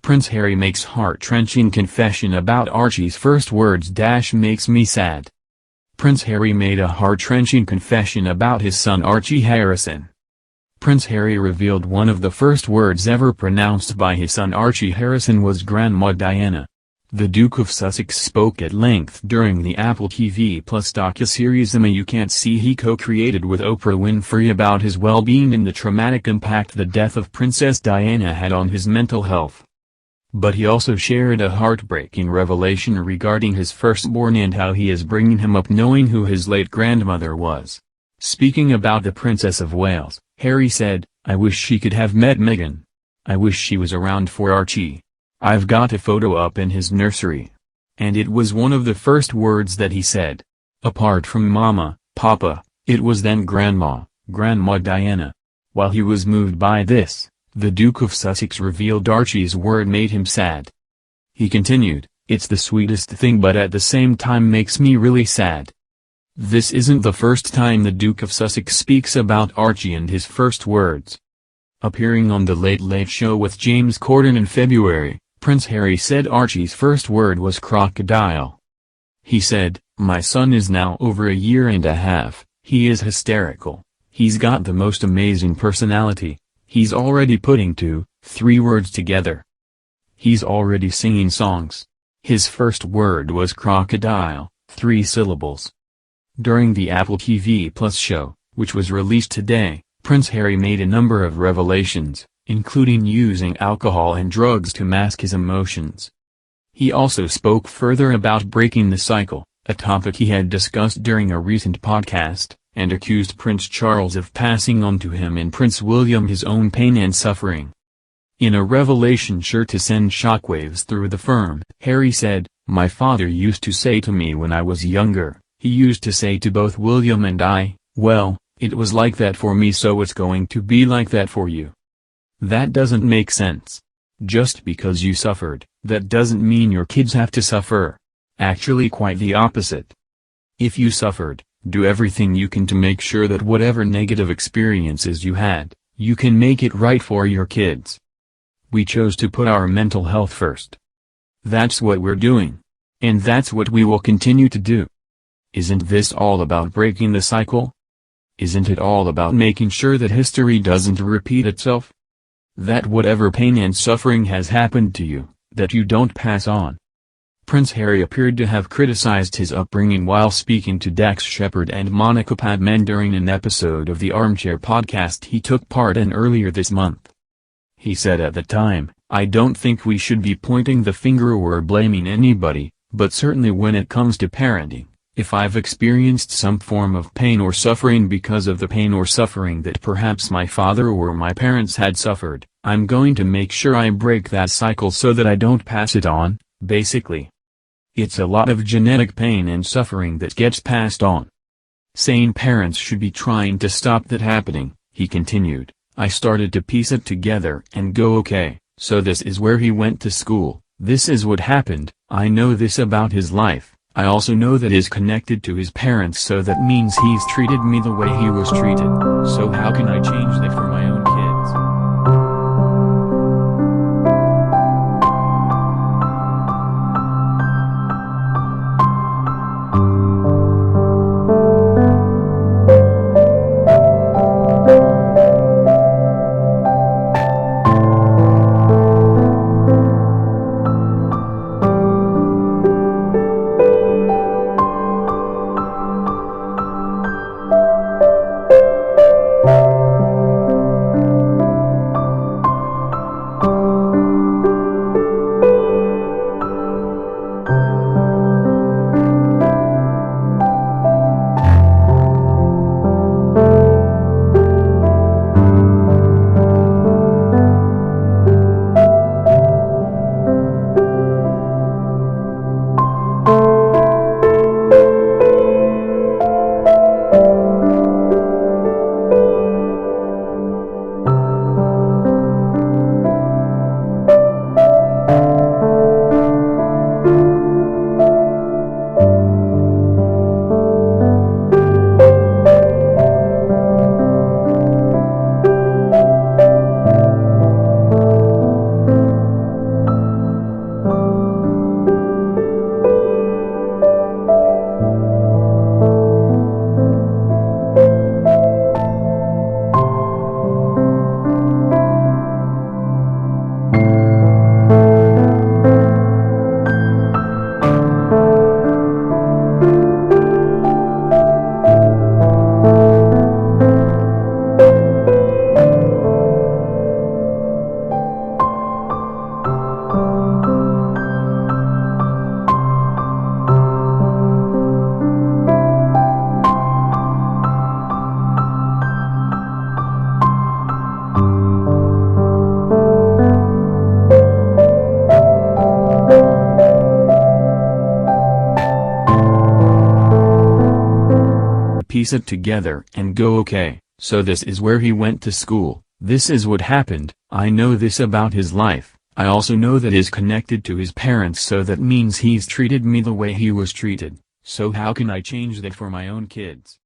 Prince Harry makes heart-wrenching confession about Archie's first words - makes me sad. Prince Harry made a heart-wrenching confession about his son Archie Harrison. Prince Harry revealed one of the first words ever pronounced by his son Archie Harrison was Grandma Diana. The Duke of Sussex spoke at length during the Apple TV Plus docuseries Emma You Can't See he co-created with Oprah Winfrey about his well-being and the traumatic impact the death of Princess Diana had on his mental health. But he also shared a heartbreaking revelation regarding his firstborn and how he is bringing him up knowing who his late grandmother was. Speaking about the Princess of Wales, Harry said, "I wish she could have met Meghan. I wish she was around for Archie. I've got a photo up in his nursery." And it was one of the first words that he said. Apart from Mama, Papa, it was then Grandma Diana. While he was moved by this, the Duke of Sussex revealed Archie's word made him sad. He continued, "It's the sweetest thing but at the same time makes me really sad." This isn't the first time the Duke of Sussex speaks about Archie and his first words. Appearing on The Late Late Show with James Corden in February, Prince Harry said Archie's first word was crocodile. He said, "My son is now over a year and a half, he is hysterical, he's got the most amazing personality, he's already putting 2-3 words together. He's already singing songs. His first word was crocodile, 3 syllables." During the Apple TV Plus show, which was released today, Prince Harry made a number of revelations, including using alcohol and drugs to mask his emotions. He also spoke further about breaking the cycle, a topic he had discussed during a recent podcast, and accused Prince Charles of passing on to him and Prince William his own pain and suffering. In a revelation sure to send shockwaves through the firm, Harry said, "My father used to say to me when I was younger, he used to say to both William and I, well, it was like that for me so it's going to be like that for you. That doesn't make sense. Just because you suffered, that doesn't mean your kids have to suffer. Actually quite the opposite. If you suffered, do everything you can to make sure that whatever negative experiences you had, you can make it right for your kids. We chose to put our mental health first. That's what we're doing. And that's what we will continue to do. Isn't this all about breaking the cycle? Isn't it all about making sure that history doesn't repeat itself? That whatever pain and suffering has happened to you, that you don't pass on." Prince Harry appeared to have criticized his upbringing while speaking to Dax Shepard and Monica Padman during an episode of the Armchair podcast he took part in earlier this month. He said at the time, "I don't think we should be pointing the finger or blaming anybody, but certainly when it comes to parenting, if I've experienced some form of pain or suffering because of the pain or suffering that perhaps my father or my parents had suffered, I'm going to make sure I break that cycle so that I don't pass it on, basically. It's a lot of genetic pain and suffering that gets passed on. Sane parents should be trying to stop that happening," he continued. "I started to piece it together and go okay, so this is where he went to school, this is what happened, I know this about his life. I also know that is connected to his parents so that means he's treated me the way he was treated, so how can I change that for my own kids?" piece it together and go, okay, so this is where he went to school, this is what happened, I know this about his life, I also know that is connected to his parents, so that means he's treated me the way he was treated, so how can I change that for my own kids?